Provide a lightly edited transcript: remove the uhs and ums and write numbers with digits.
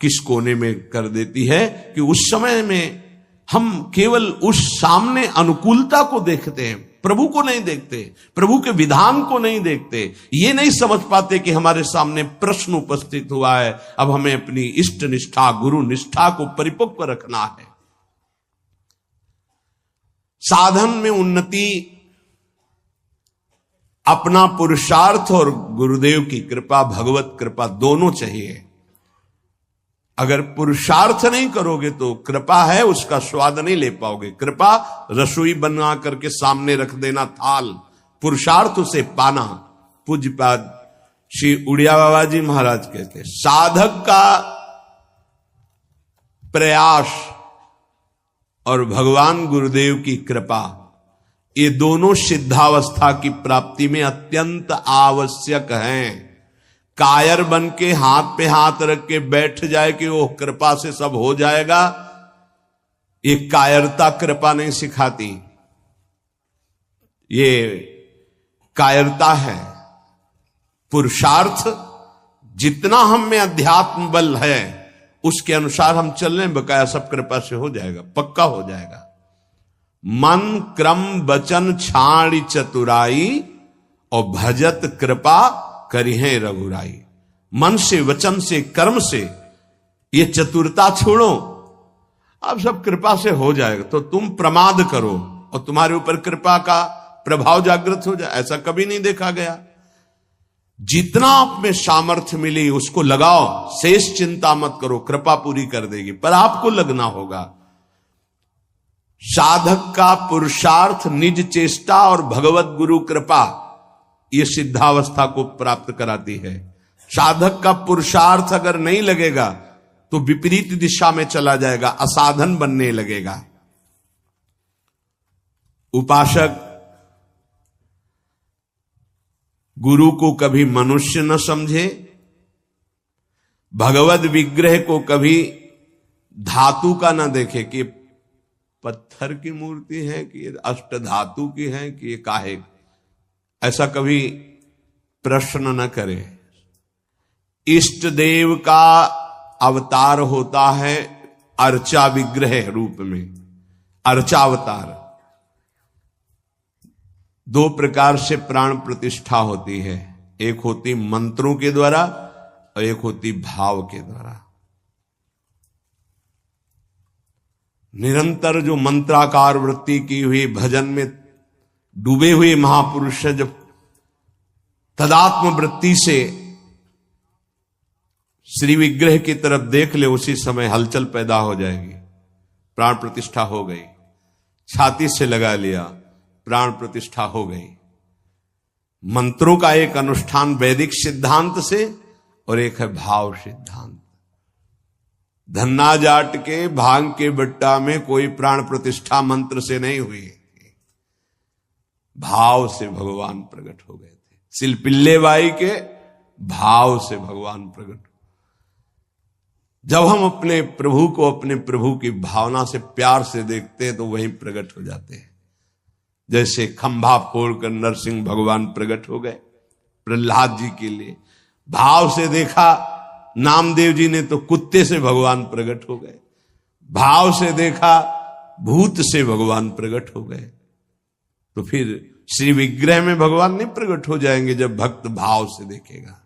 किस कोने में कर देती है कि उस समय में हम केवल उस सामने अनुकूलता को देखते हैं, प्रभु को नहीं देखते, प्रभु के विधान को नहीं देखते। ये नहीं समझ पाते कि हमारे सामने प्रश्न उपस्थित हुआ है, अब हमें अपनी इष्ट निष्ठा, गुरु निष्ठा को परिपक्व रखना है। साधन में उन्नति अपना पुरुषार्थ और गुरुदेव की कृपा, भगवत कृपा दोनों चाहिए। अगर पुरुषार्थ नहीं करोगे तो कृपा है उसका स्वाद नहीं ले पाओगे। कृपा रसोई बना करके सामने रख देना थाल, पुरुषार्थ उसे पाना। पूज्यपाद श्री उड़िया बाबा जी महाराज कहते, साधक का प्रयास और भगवान गुरुदेव की कृपा, ये दोनों सिद्धावस्था की प्राप्ति में अत्यंत आवश्यक हैं। कायर बन के हाथ पे हाथ रख के बैठ जाए कि वो कृपा से सब हो जाएगा, ये कायरता कृपा नहीं सिखाती, ये कायरता है। पुरुषार्थ जितना हम में अध्यात्म बल है उसके अनुसार हम चल रहे, बकाया सब कृपा से हो जाएगा, पक्का हो जाएगा। मन क्रम वचन छाड़ी चतुराई और भजत कृपा करिहे रघुराई। मन से, वचन से, कर्म से ये चतुरता छोड़ो, अब सब कृपा से हो जाएगा। तो तुम प्रमाद करो और तुम्हारे ऊपर कृपा का प्रभाव जागृत हो जाए, ऐसा कभी नहीं देखा गया। जितना आप में सामर्थ्य मिली उसको लगाओ, शेष चिंता मत करो, कृपा पूरी कर देगी, पर आपको लगना होगा। साधक का पुरुषार्थ, निज चेष्टा और भगवत गुरु कृपा, ये सिद्धावस्था को प्राप्त कराती है। साधक का पुरुषार्थ अगर नहीं लगेगा तो विपरीत दिशा में चला जाएगा, असाधन बनने लगेगा। उपासक गुरु को कभी मनुष्य न समझे, भगवत विग्रह को कभी धातु का न देखे कि पत्थर की मूर्ति है कि अष्ट धातु की है कि ये काहे, ऐसा कभी प्रश्न न करे। इष्ट देव का अवतार होता है अर्चा विग्रह रूप में, अर्चावतार। दो प्रकार से प्राण प्रतिष्ठा होती है, एक होती मंत्रों के द्वारा और एक होती भाव के द्वारा। निरंतर जो मंत्राकार वृत्ति की हुई, भजन में डूबे हुए महापुरुष है, जब तदात्म वृत्ति से श्री विग्रह की तरफ देख ले, उसी समय हलचल पैदा हो जाएगी, प्राण प्रतिष्ठा हो गई। छाती से लगा लिया, प्राण प्रतिष्ठा हो गई। मंत्रों का एक अनुष्ठान वैदिक सिद्धांत से और एक है भाव सिद्धांत। धन्ना जाट के भांग के बट्टा में कोई प्राण प्रतिष्ठा मंत्र से नहीं हुई, भाव से भगवान प्रकट हो गए थे। सिलपिल्ले बाई के भाव से भगवान प्रकट। जब हम अपने प्रभु को अपने प्रभु की भावना से, प्यार से देखते हैं तो वहीं प्रकट हो जाते हैं। जैसे खंभा फोड़कर नरसिंह भगवान प्रकट हो गए प्रहलाद जी के लिए, भाव से देखा नामदेव जी ने तो कुत्ते से भगवान प्रकट हो गए, भाव से देखा भूत से भगवान प्रकट हो गए। तो फिर श्री विग्रह में भगवान नहीं प्रकट हो जाएंगे जब भक्त भाव से देखेगा।